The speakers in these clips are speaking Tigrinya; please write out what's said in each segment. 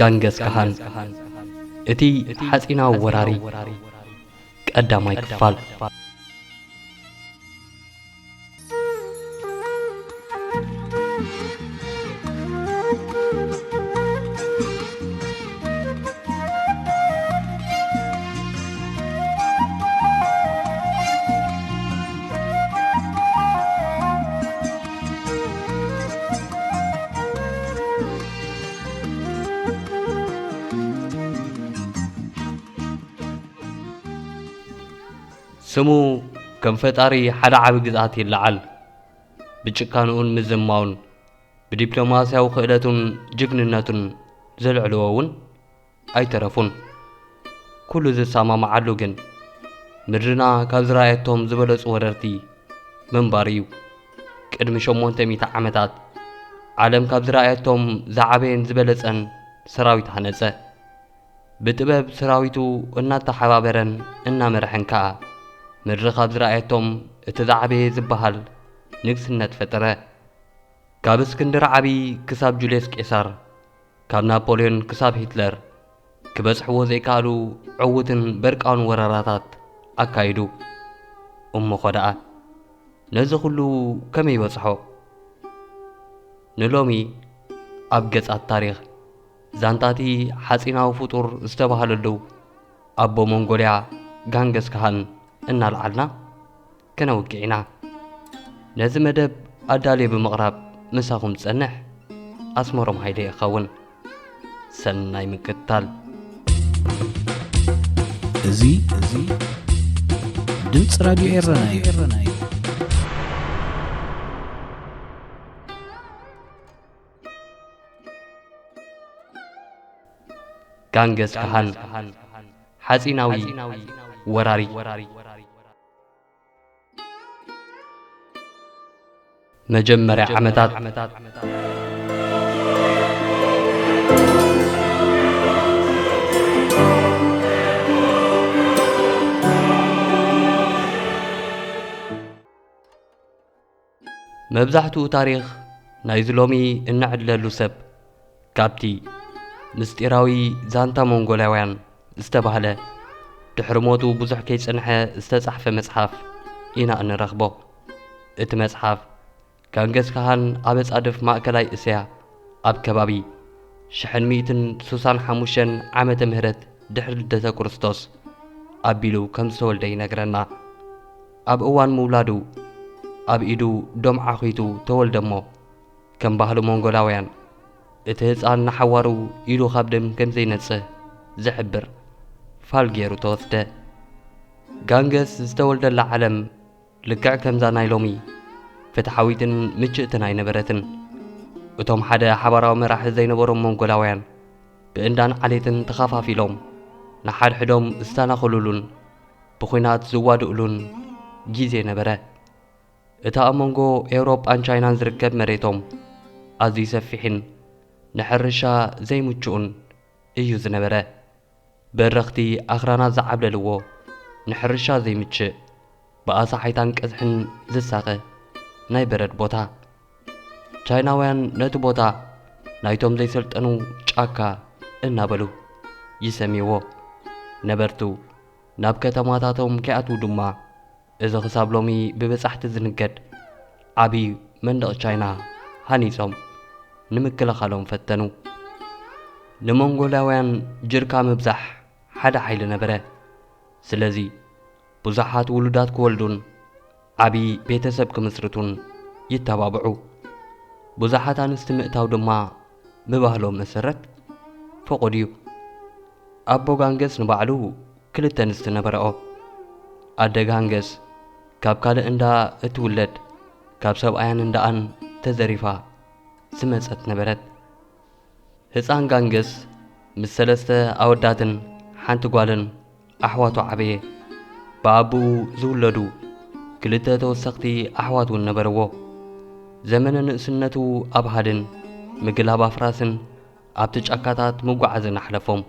ጋንገስ ካህን እቲ ሓጺናዊ ወራሪ ቀዳማይ ክፋል ስሙ ከም ፈጣሪ ሓደ ዓቢ ግዝኣት ይለዓል ብጭካኑኡን ምዝማውን ብዲፕሎማስያዊ ክእለቱን ጅግንነቱን ዘልዕልዎ እውን ኣይተረፉን ኩሉ ዝሰማማዓሉ ግን ምድርና ካብ ዝረኣየቶም ዝበለጹ ወረርቲ ምንባር እዩ ቅድሚ 800 ዓመታት ዓለም ካብ ዝረኣየቶም ዝዓበየን ዝበለጸን ሰራዊት ሃነጸ ብጥበብ ሰራዊቱ እናተሓባበረን እናመርሐን ከዓ ምድሪ ካብ ዝረኣየቶም እቲ ዝዓበየ ዝበሃል ንግስነት ፈጠረ ካብ እስክንድር ዓቢ ክሳብ ጁልየስ ቄሳር ካብ ናፖሊዮን ክሳብ ሂትለር ክበጽሕዎ ዘይከኣሉ ዕውትን በርቃውን ወረራታት ኣካይዱ እሞ ኸ ነዚ ኩሉ ከመይ በጽሖ ንሎሚ ኣብ ገጻት ታሪኽ ዛንታቲ ሓጺናዊ ፍጡር ዝተባሃለሉ ኣቦ ሞንጎልያ ጋንገስ ካህን እናልዓልና ከነውግዕና ነዚ መደብ ኣዳልየ ብምቕራብ ምሳኹም ዝጸንሕ ኣስመሮም ሃይለ ይኸውን ሰናይ ምክትታል እዚ ድምፂ ራድዮ ኤረና እዩ ጋንገስ ካህን ሓጺናዊ ወራሪ መጀመርያ ዓመታት መብዛሕትኡ ታሪኽ ናይ ዝሎሚ እናዕድለሉ ሰብ ካብቲ ምስጢራዊ ዛንታ ሞንጎላውያን ዝተባህለ ድሕሪ ሞቱ ብዙሕ ከይጸንሐ ዝተጻሕፈ መጽሓፍ ኢና እንረኽቦ እቲ መጽሓፍ ጋንገስ ካህን ኣብ ጻድፍ ማእከላይ እስያ ኣብ ከባቢ 1165 ዓመተ ምህረት ድሕሪ ልደተ ክርስቶስ ኣቢሉ ከም ዝተወልደ ይነግረና ኣብ እዋን ምውላዱ ኣብ ኢዱ ዶም ዓኺቱ ተወልደ እሞ ከም ባህሊ ሞንጎላውያን እቲ ህፃን ናሓዋሩ ኢሉ ካብ ደም ከም ዘይነጽህ ዝሕብር ፋል ገይሩ ተወስደ ጋንገስ ዝተወልደላ ዓለም ልክዕ ከምዛ ናይ ሎሚ ፍትሓዊትን ምችእትን ኣይነበረትን እቶም ሓደ ሓበራዊ መራሒ ዘይነበሮም ሞንጎላውያን ብእንዳን ዓሌትን ተኸፋፊሎም ንሓድሕዶም ዝተናኸሉሉን ብኹናት ዝዋድኡሉን ጊዜ ነበረ እታ ኣብ መንጎ ኤውሮጳን ቻይናን ዝርከብ መሬቶም ኣዝዩ ሰፊሕን ንሕርሻ ዘይምችኡን እዩ ዝነበረ በረኽቲ ኣኽራናት ዝዓብለልዎ ንሕርሻ ዘይምችእ ብኣሳሓይታን ቀዝሕን ዝሳቐ ናይ በረድ ቦታ ቻይናውያን ነቲ ቦታ ናይቶም ዘይሰልጠኑ ጫካ እናበሉ ይሰሚዎ ነበርቱ ናብ ከተማታቶም ከኣትዉ ድማ እዚ ክሳብ ሎሚ ብበጻሕቲ ዝንገድ ዓብዪ መንደቕ ቻይና ሃኒጾም ንምክልኻሎም ፈተኑ ንሞንጎላውያን ጅርካ ምብዛሕ ሓደ ሓይሊ ነበረ ስለዚ ብዙሓት ውሉዳት ክወልዱን ዓብዪ ቤተሰብ ክምስርቱን ይተባብዑ ብዙሓት ኣንስቲ ምእታው ድማ ብባህሎም መሰረት ፈቑድ እዩ ኣቦ ጋንገስ ንባዕሉ 2 ኣንስቲ ነበረኦ ኣደ ጋንገስ ካብ ካልእ እንዳ እትውለድ ካብ ሰብኣያን እንዳኣን ተዘሪፋ ዝመጸት ነበረት ህፃን ጋንገስ ምስ 3 ኣወዳትን ሓንቲ ጓልን ኣሕዋቱ ዓበየ ብኣቡኡ ዝውለዱ 2 ተወሰኽቲ ኣሕዋት እውን ነበርዎ ዘመነ ንእስነቱ ኣብ ሃድን ምግላብ ኣፍራስን ኣብቲ ጫካታት ምጓዓዝን ኣሕለፎም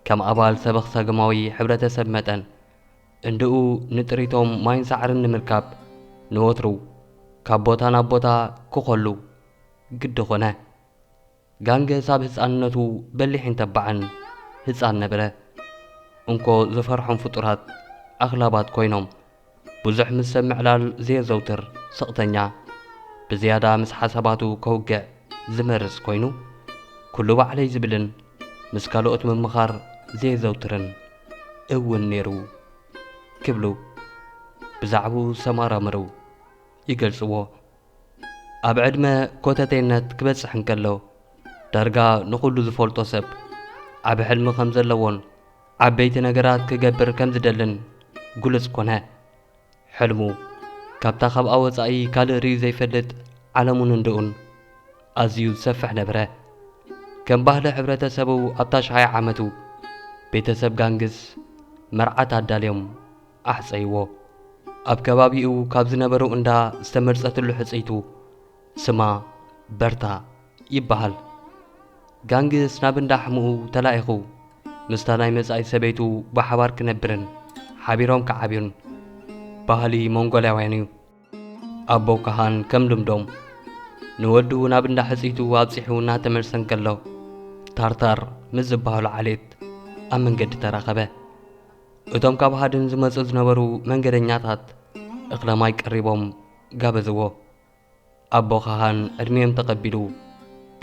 ከም ኣባል ሰበኽ ሰገማዊ ሕብረተሰብ መጠን እንድኡ ንጥሪቶም ማይን ሳዕርን ንምርካብ ንወትሩ ካብ ቦታ ናብ ቦታ ክኸሉ ግዲ ኾነ ጋንገስ ኣብ ህፃንነቱ በሊሕን ተባዕን ህፃን ነበረ። እንኮ ዝፈርሖም ፍጡራት ኣኽላባት ኮይኖም ብዙሕ ምስ ሰብ ምዕላል ዘየዘውትር ስቕተኛ ብዝያዳ ምስ ሓሳባቱ ከውግዕ ዝመርስ ኮይኑ ኩሉ ባዕለይ ዝብልን ምስ ካልኦት ምምኻር ዘየዘውትርን እውን ነይሩ ክብሉ ብዛዕቡ ሰማራምሩ ይገልጽዎ። ኣብ ዕድመ ኮተቴነት ክበጽሕ እንከሎ ዳርጋ ንኹሉ ዝፈልጦ ሰብ ዓብ ሕልሚ ከም ዘለዎን ዓበይቲ ነገራት ክገብር ከም ዝደልን ጉልጽ ኮነ። ሕልሙ ካብታ ካብኣ ወፃኢ ካልእ ርዩ ዘይፈልጥ ዓለሙን እንድኡን ኣዝዩ ዝሰፍሕ ነበረ። ከም ባህሊ ሕብረተሰቡ ኣብታ 20 ዓመቱ ቤተሰብ ጋንግስ መርዓት ኣዳልዮም ኣሕፀይዎ። ኣብ ከባቢኡ ካብ ዝነበሩ እንዳ ዝተመርጸትሉ ሕፀይቱ ስማ በርታ ይበሃል። ጋንግስ ናብ እንዳ ሕሙኡ ተላኢኹ ምስታ ናይ መጻኢ ሰበይቱ ብሓባር ክነብርን ሓቢሮም ክዓብዩን ባህሊ ሞንጎላውያን እዩ። ኣቦ ካሃን ከም ልምዶም ንወዱ ናብ እንዳ ሕፀይቱ ኣብፂሑ እናተመልሰን ከሎ ታርታር ምስ ዝበሃሉ ዓሌት ኣብ መንገዲ ተራኸበ። እቶም ካብ ሃድን ዝመፁ ዝነበሩ መንገደኛታት እኽለማይ ቀሪቦም ጋበዝዎ። ኣቦ ካሃን ዕድሜዮም ተቐቢሉ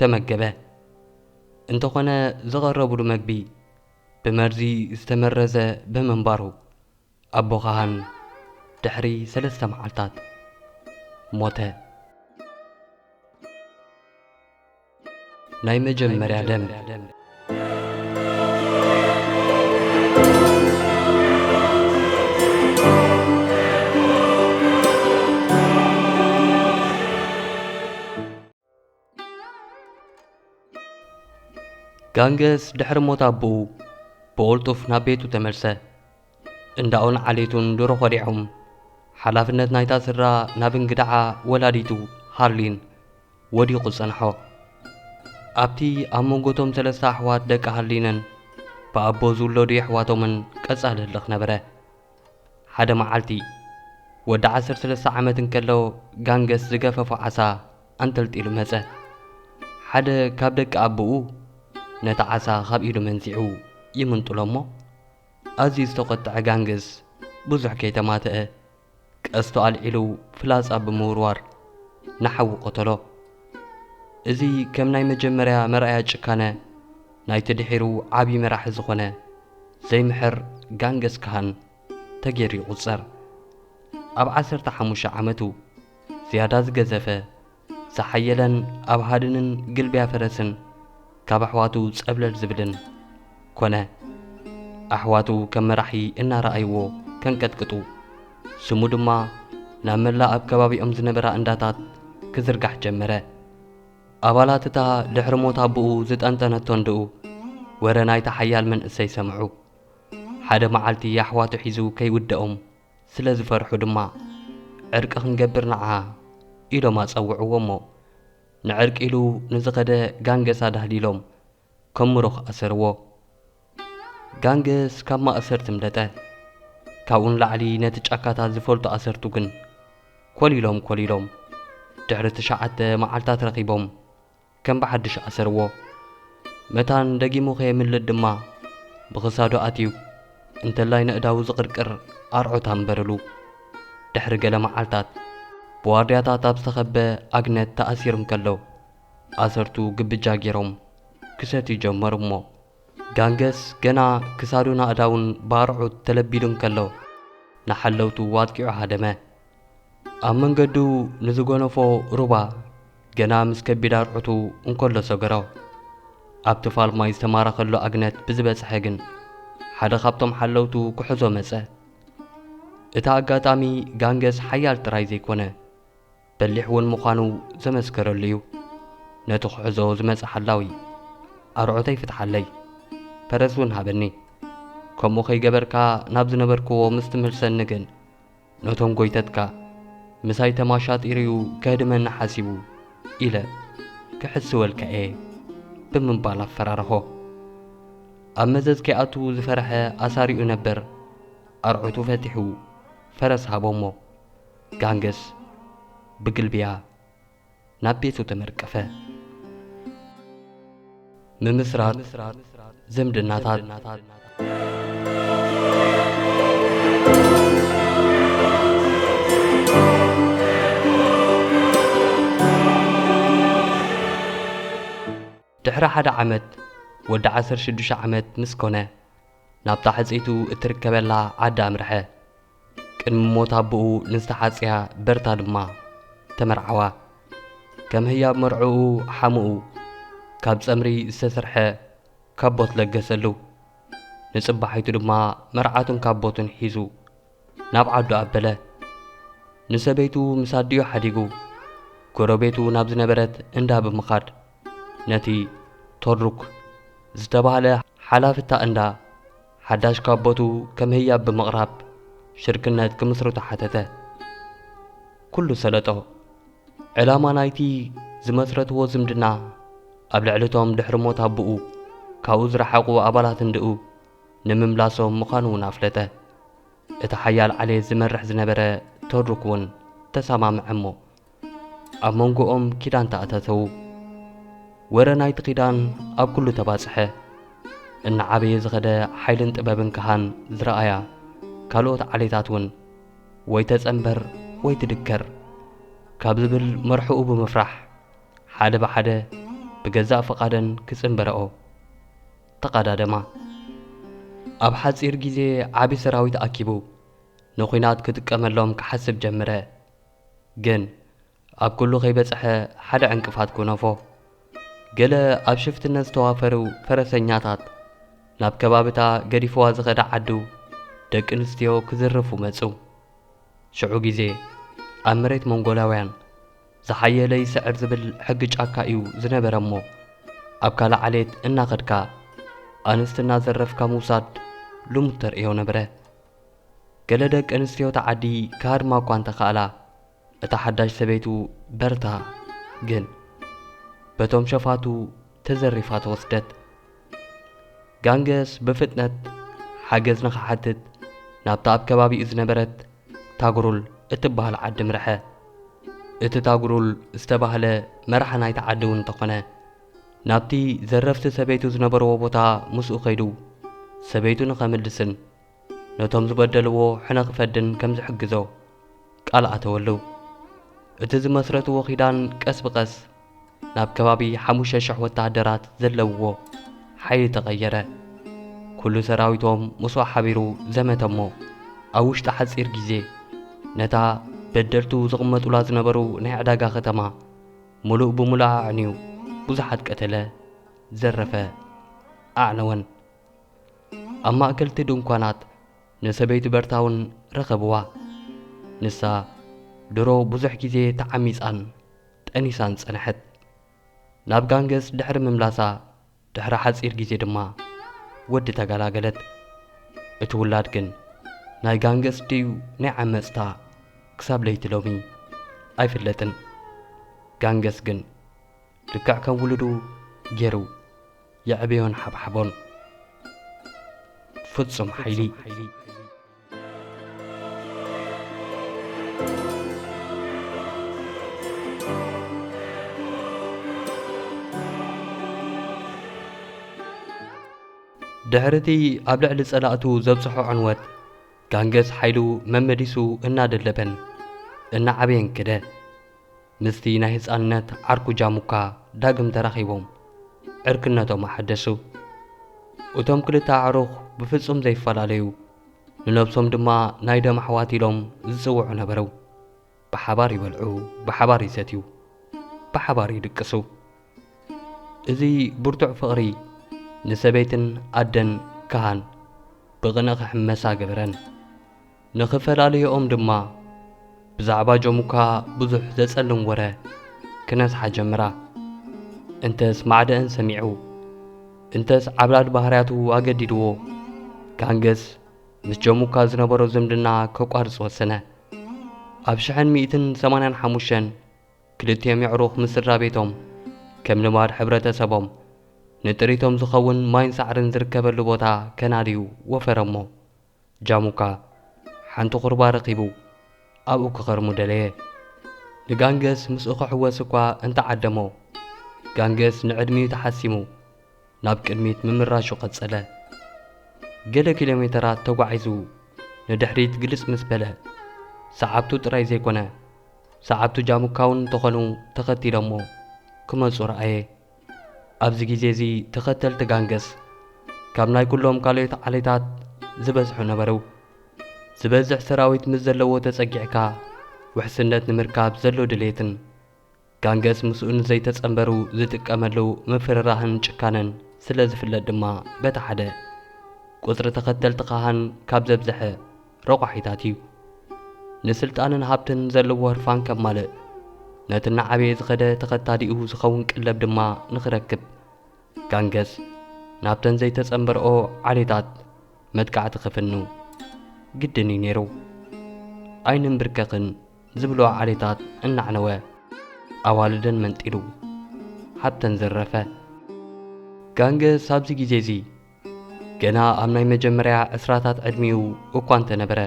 ተመገበ። እንተኾነ ዝቐረቡሉ መግቢ ብመርዚ ዝተመረዘ ብምንባሩ ኣቦ ካሃን ድሕሪ 3 መዓልታት ሞተ። ናይ መጀመርያ ደም ጋንገስ ድሕሪ ሞት ኣቦኡ ብቁልጡፍ ናብ ቤቱ ተመልሰ። እንዳኡን ዓሌቱን ድሮ ኸዲዖም ሓላፍነት ናይታ ስድራ ናብ እንግዳዓ ወላዲቱ ሃርሊን ወዲቑ ጸንሖ። ኣብቲ ኣብ መንጎቶም 3 ኣሕዋት ደቂ ሃርሊንን ብኣቦ ዝውለዱ ኣሕዋቶምን ቀጻሊ ህልኽ ነበረ። ሓደ መዓልቲ ወዲ 13 ዓመት እንከሎ ጋንገስ ዝገፈፎ ዓሳ አንጠልጢሉ መጸ። ሓደ ካብ ደቂ ኣቦኡ ነታ ዓሳ ካብ ኢሉ መንዚዑ ይምንጥሎ እሞ ኣዝዩ ዝተቖጥዐ ጋንገስ ብዙሕ ከይተማትአ ቀስቱ ኣልዒሉ ፍላጻ ብምውርዋር ንሓዊ ቆተሎ። እዚ ከም ናይ መጀመርያ መርኣያ ጭካነ ናይቲ ድሒሩ ዓብዪ መራሒ ዝኾነ ዘይምሕር ጋንገስ ካሃን ተገይሩ ይቝጸር። ኣብ 15 ዓመቱ ዝያዳ ዝገዘፈ ዝሓየለን ኣብ ሃድንን ግልብያ ፈረስን ካብ ኣሕዋቱ ጸብለል ዝብልን ኮነ። ኣሕዋቱ ከም መራሒ እናረኣይዎ ከንቀጥቅጡ ስሙ ድማ ናብ መላእ ኣብ ከባቢኦም ዝነበራ እንዳታት ክዝርጋሕ ጀመረ። ኣባላት እታ ድሕሪ ሞት ኣቦኡ ዝጠንጠነቶ እንድኡ ወረ ናይታ ሓያል መንእሰይ ሰምዑ። ሓደ መዓልቲ ኣሕዋቱ ሒዙ ከይውድኦም ስለ ዝፈርሑ ድማ ዕርቂ ክንገብር ንዓ ኢሎም ኣጸውዕዎ እሞ ንዕርቂ ኢሉ ንዝኸደ ጋንገስ ኣዳህሊሎም ከም ምሩኽ ኣሰርዎ። ጋንገስ ካብ ማእሰርቲ ምለጠ። ካብኡን ላዕሊ ነቲ ጫካታት ዝፈልጡ ኣሰርቱ ግን ኮሊሎም ድሕሪ 9 መዓልታት ረኺቦም ከም ብሓድሽ ኣሰርዎ። መታን ደጊሙ ኸየምልጥ ድማ ብኽሳዱ ኣትዩ እንተላይ ንእዳው ዝቕርቅር ኣርዑታ እምበረሉ። ድሕሪ ገለ መዓልታት ብዋርድያታት ኣብ ዝተኸበ ኣግነት ተኣሲሩ እንከሎ ኣሰርቱ ግብጃ ገይሮም ክሰትዩ ጀመሩ እሞ ጋንገስ ገና ክሳዱን ኣእዳውን ብኣርዑት ተለቢዱ እንከሎ ንሓለውቱ ዋጥቂዑ ሃደመ። ኣብ መንገዱ ንዝጐነፎ ሩባ ገና ምስ ከቢድ ኣርዑቱ እንከሎ ሰገሮ። ኣብቲ ፋልማይ ዝተማረኸሎ ኣግነት ብዝበጽሐ ግን ሓደ ካብቶም ሓለውቱ ክሕዞ መጸ። እታ ኣጋጣሚ ጋንገስ ሓያል ጥራይ ዘይኮነ በሊሕ እውን ምዃኑ ዘመስከረሉ እዩ። ነቲ ክሕዞ ዝመጸ ሓላዊ ኣርዑተይ ፍትሓለይ ፈረስ እውን ሃበኒ፣ ከምኡ ኸይገበርካ ናብ ዝነበርክዎ ምስ ትምልሰኒ ግን ነቶም ጐይተትካ ምሳይ ተማሻጢርዩ ከህድመና ሓሲቡ ኢለ ክሕስወልካ እየ ብምባል ኣፈራረኾ። ኣብ መዘዝ ከይኣቱ ዝፈርሐ ኣሳሪኡ ነበር። ኣርዑቱ ፈቲሑ ፈረስ ሃቦሞ ጋንገስ ብግልብያ ናብ ቤቱ ተመርቀፈ። ምምስራት ዝምድናታት ድሕሪ ሓደ ዓመት ወዲ 16 ዓመት ምስ ኮነ ናብታ ሓፂቱ እትርከበላ ዓዲ ኣምርሐ ቅድሚ ሞት ኣቦኡ ንዝተሓፅያ በርታ ድማ ተመርዓዋ ከም ህያብ መርዑኡ ሓሙኡ ካብ ጸምሪ ዝተሰርሐ ካቦት ለገሰሉ ንጽባሒቱ ድማ መርዓቱን ካቦቱን ሒዙ ናብ ዓዱ ኣበለ ንሰበይቱ ምስ ኣዲኡ ሓዲጉ ጎረቤቱ ናብ ዝነበረት እንዳ ብምኻድ ነቲ ቶድሩክ ዝተባህለ ሓላፍታ እንዳ ሓዳሽ ካቦቱ ከም ህያብ ብምቕራብ ሽርክነት ክምስርቱ ሓተተ ኩሉ ሰለጦ ዕላማ ናይቲ ዝመስረትዎ ዝምድና ኣብ ልዕልቶም ድሕሪ ሞት ኣቦኡ ካብኡ ዝረሓቑ ኣባላት እንድኡ ንምምላሶም ምዃኑ እውን ኣፍለጠ እቲ ሓያል ዓሌት ዝመርሕ ዝነበረ ቶድሩክ እውን ተሰማምዐ እሞ ኣብ መንጎኦም ኪዳን ተኣታተዉ ወረ ናይቲ ኺዳን ኣብ ኩሉ ተባጽሐ እናዓበየ ዝኸደ ሓይልን ጥበብን ካሃን ዝረኣያ ካልኦት ዓሌታት እውን ወይ ተጸንበር ወይ ትድከር ካብ ዝብል መርሑኡ ብምፍራሕ ሓደ ብሓደ ብገዛእ ፈቓደን ክጽንበረኦ ተቐዳደማ ኣብ ሓጺር ጊዜ ዓቢ ሰራዊት ኣኪቡ ንኹናት ክጥቀመሎም ክሓስብ ጀመረ ግን ኣብ ኩሉ ኸይበጽሐ ሓደ ዕንቅፋት ክነፎ ገለ ኣብ ሽፍትነት ዝተዋፈሩ ፈረሰኛታት ናብ ከባቢታ ገዲፍዋ ዝኸዳ ዓዱ ደቂ ኣንስትዮ ክዝርፉ መጹ ሽዑ ጊዜ ኣብ መሬት መንጎላውያን ዝሓየለ ይስዕር ዝብል ሕጊ ጫካ እዩ ዝነበረ እሞ ኣብ ካልእ ዓሌት እናኸድካ ኣንስትና ዘረፍካ ምውሳድ ልሙድ ተርእዮ ነበረ ገለ ደቂ ኣንስትዮ ተዓዲ ካድማ እኳ እንተኸኣላ እታ ሓዳሽ ሰበይቱ በርታ ግን በቶም ሸፋቱ ተዘሪፋ ተወስደት ጋንገስ ብፍጥነት ሓገዝ ንኽሓትት ናብታ ኣብ ከባቢኡ ዝነበረት ታግሩል እትበሃል ዓዲ ምርሐ እቲ ታግሩል ዝተባህለ መራሒ ናይቲ ዓዲ እውን እንተኾነ ናብቲ ዘረፍቲ ሰበይቱ ዝነበርዎ ቦታ ምስኡ ኸይዱ ሰበይቱ ንኸምልስን ነቶም ዝበደልዎ ሕነ ክፈድን ከም ዝሕግዞ ቃል ኣተወሉ እቲ ዝመስረትዎ ኺዳን ቀስ ብቐስ ናብ ከባቢ 5,000 ወታደራት ዘለውዎ ሓይሊ ተቐየረ ኩሉ ሰራዊቶም ምስዋ ሓቢሩ ዘመተ እሞ ኣብ ውሽጢ ሓፂር ጊዜ ነታ በደልቱ ዝቕመጡላ ዝነበሩ ናይ ዕዳጋ ኸተማ ሙሉእ ብምሉእ ኣዕንዩ ብዙሓት ቀተለ ዘረፈ ኣዕነወን ኣብ ማእከልቲ ድንኳናት ንሰበይቲ በርታውን ረኸብዋ ንሳ ድሮ ብዙሕ ጊዜ ተዓሚፃን ጠኒሳን ጸንሐት ናብ ጋንገስ ድሕሪ ምምላሳ ድሕሪ ሓፂር ጊዜ ድማ ወዲ ተገላገለት እቲ ውላድ ግን ናይ ጋንገስ ድዩ ናይ ዓመፅታ ክሳብ ለይቲ ሎሚ ኣይፍለጥን ጋንገስ ግን ልክዕ ከም ውልዱ ገይሩ የዕብዮን ሓብሓቦን ፍጹም ሓይሊ ድሕርቲ ኣብ ልዕሊ ጸላእቱ ዘብጽሖ ዕንወት ጋንገስ ሓይሉ መመዲሱ እናደለበን እናዓበየን ክደ ምስቲ ናይ ህፃንነት ዓርኩ ጃሙካ ዳግም ተራኺቦም ዕርክነቶም ኣሓደሱ እቶም ክልተ ኣዕሩኽ ብፍጹም ዘይፈላለዩ ንነብሶም ድማ ናይ ደም ኣሕዋት ኢሎም ዝጽውዑ ነበሩ ብሓባር ይበልዑ ብሓባር ይሰትዩ ብሓባር ይድቅሱ እዚ ብርቱዕ ፍቕሪ ንሰበይትን ኣደን ካሃን ብቕንዕ ክሕመሳ ገበረን ንኽፈላለዮኦም ድማ ብዛዕባ ጆሙካ ብዙሕ ዘጸልም ወረ ክነስሓ ጀመራ እንተስ ማዕደአን ሰሚዑ እንተስ ዓብላድ ባህርያቱ ኣገዲድዎ ጋንገስ ምስ ጆሙካ ዝነበሮ ዝምድና ከቋርጽ ወሰነ ኣብ 1985 ክልቲኦም ኣዕሩኽ ምስ ስድራ ቤቶም ከም ልማድ ሕብረተሰቦም ንጥሪቶም ዝኸውን ማይን ሳዕርን ዝርከበሉ ቦታ ከናድዩ ወፈረሞ ጃሙካ ሓንቲ ቁርባ ረኺቡ ኣብኡ ክኸርሙ ደለየ ንጋንገስ ምስኡ ክሕወስ እኳ እንተዓደሞ ጋንገስ ንዕድሚኡ ተሓሲሙ ናብ ቅድሚት ምምራሹ ቀጸለ ገለ ኪሎሜተራት ተጓዒዙ ንድሕሪት ግልጽ ምስ በለ ሰዓብቱ ጥራይ ዘይኮነ ሰዓብቱ ጃሙካውን ተኾኑ ተኸቲሎሞ ክመጹ ረአየ ኣብዚ ግዜ እዚ ተኸተልቲ ጋንገስ ካብ ናይ ኩሎም ካልኦት ዓሌታት ዝበዝሑ ነበሩ ዝበዝሕ ሰራዊት ምስ ዘለዎ ተጸጊዕካ ውሕስነት ንምርካብ ዘሎ ድሌትን ጋንገስ ምስኡ ንዘይተጸንበሩ ዝጥቀመሉ ምፍርራህን ጭካነን ስለ ዝፍለጥ ድማ በታ ሓደ ቁጽሪ ተኸተልቲ ካህን ካብ ዘብዝሐ ረቋሒታት እዩ ንስልጣንን ሃብትን ዘለዎ ህርፋን ከም ማልእ ነቲ ናዓበየ ዝኸደ ተኸታዲኡ ዝኸውን ቅለብ ድማ ንኽረክብ ጋንገስ ናብተን ዘይተጸንበርኦ ዓሌታት መጥቃዕቲ ክፍኑ ግድን እዩ ነይሩ ኣይንን ብርከኽን ዝብሎ ዓሌታት እናዕነወ ኣዋልደን መንጢሉ ሃብተን ዝረፈ ጋንገስ ኣብዚ ግዜ እዚ ገና ኣብ ናይ መጀመርያ ዕስራታት ዕድሚኡ እኳ እንተነበረ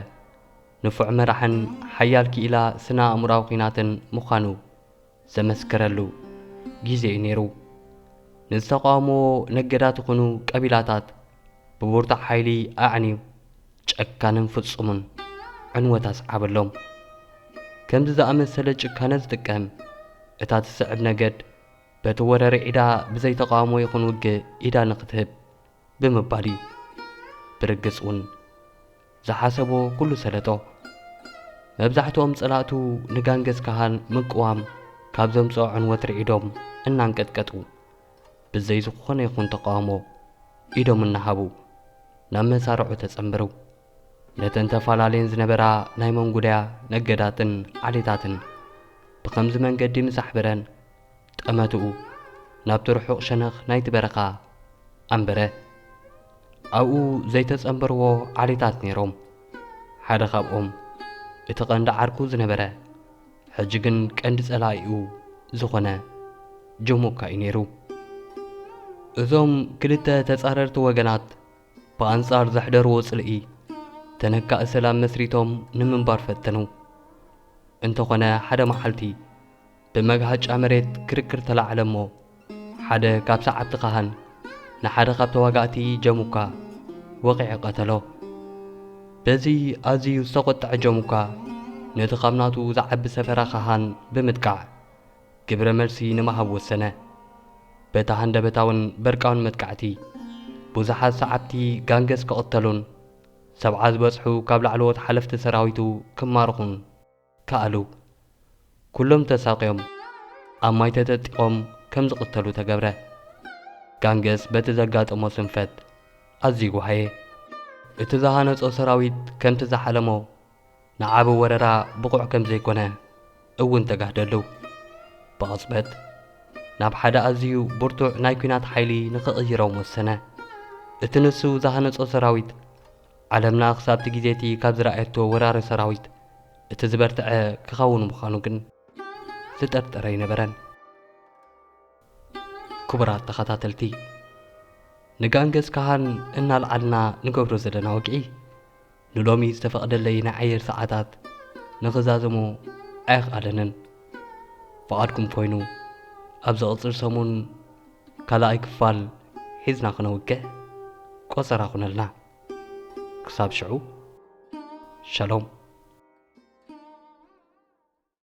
ንፉዕ መራሕን ሓያል ክኢላ ስነ ኣእምሮኣዊ ኲናትን ምዃኑ ዘመስከረሉ ግዜ እዩ ነይሩ ንዝተቃውሞ ነገዳት ይኹኑ ቀቢላታት ብቡርታዕ ሓይሊ ኣዕንዩ ጨካንን ፍጹምን ዕንወት ኣስዓበሎም ከምዚ ዝኣመሰለ ጭካነ ዝጥቀም እታ ትስዕብ ነገድ በቲ ወረሪ ዒዳ ብዘይተቃውሞ ይኹን ውግእ ኢዳ ንኽትህብ ብምባል እዩ ብርግጽ እውን ዝሓሰቦ ኩሉ ሰለጦ መብዛሕትኦም ጸላእቱ ንጋንገስ ካህን ምቅዋም ካብ ዘምጽኦ ዕንወት ርዒዶም እናንቀጥቀጡ ብዘይ ዝኾነ ይኹን ተቃውሞ ኢዶም እናሃቡ ናብ መሳርዑ ተጸንበሩ ነተን ተፈላለየን ዝነበራ ናይ መንጉዳያ ነገዳትን ዓሌታትን ብኸምዚ መንገዲ ምሳሕብረን ጠመትኡ ናብቲ ርሑቕ ሸነኽ ናይቲ በረኻ ኣንበረ ኣብኡ ዘይተጸንበርዎ ዓሌታት ነይሮም ሓደ ካብኦም እቲ ቐንዲ ዓርኩ ዝነበረ ሕጂ ግን ቀንዲ ጸላኢኡ ዝኾነ ጀሙካ እዩ ነይሩ እዞም ክልተ ተጻረርቲ ወገናት ብኣንጻር ዘሕደርዎ ጽልኢ ተነካእ ሰላም መስሪቶም ንምንባር ፈተኑ እንተኾነ ሓደ መዓልቲ ብመግሃጫ መሬት ክርክር ተላዕለ እሞ ሓደ ካብ ሰዓብቲ ካህን ንሓደ ካብ ተዋጋእቲ ጀሙካ ወቂዕ ቀተሎ በዚ ኣዝዩ ዝተቖጥዐ ጀሙካ ነቲ ካብ ናቱ ዝዓቢ ሰፈራ ካህን ብምጥቃዕ ግብረ መልሲ ንምሃብ ወሰነ በታ ሃንደበታውን በርቃውን መጥቃዕቲ ብዙሓት ሰዓብቲ ጋንገስ ክቕተሉን ሰብዓ ዝበጽሑ ካብ ላዕለዎት ሓለፍቲ ሰራዊቱ ክማርኹን ከኣሉ ኩሎም ተሳቂዮም ኣብ ማይ ተጠጢቖም ከም ዝቕተሉ ተገብረ ጋንገስ በቲ ዘጋጠሞ ስንፈት ኣዝዩ ጓህየ እቲ ዝሃነጾ ሰራዊት ከምቲ ዝሓለሞ ንዓብ ወረራ ብቑዕ ከም ዘይኮነ እውን ተጋህደሉ ብቕጽበት ናብ ሓደ ኣዝዩ ብርቱዕ ናይ ኲናት ሓይሊ ንኽቕይሮም ወሰነ እቲ ንሱ ዝሃነጾ ሰራዊት ዓለምና ክሳብቲ ግዜቲ ካብ ዝረኣየቶ ወራሪ ሰራዊት እቲ ዝበርትዐ ክኸውን ምዃኑ ግን ዝጠርጠረ ይነበረን ክቡራት ተኸታተልቲ ንጋንገስ ካህን እናልዓልና ንገብሮ ዘለና ወግዒ ንሎሚ ዝተፈቕደለይ ናይ ዓየር ሰዓታት ንኽዛዘሞ ኣይኽኣለንን ፍቓድኩም ኮይኑ ኣብ ዝቕጽር ሰሙን ካልኣይ ክፋል ሒዝና ክነውግዕ ቆጸራ ኹነልና ክሳብ ሽዑ ሸሎም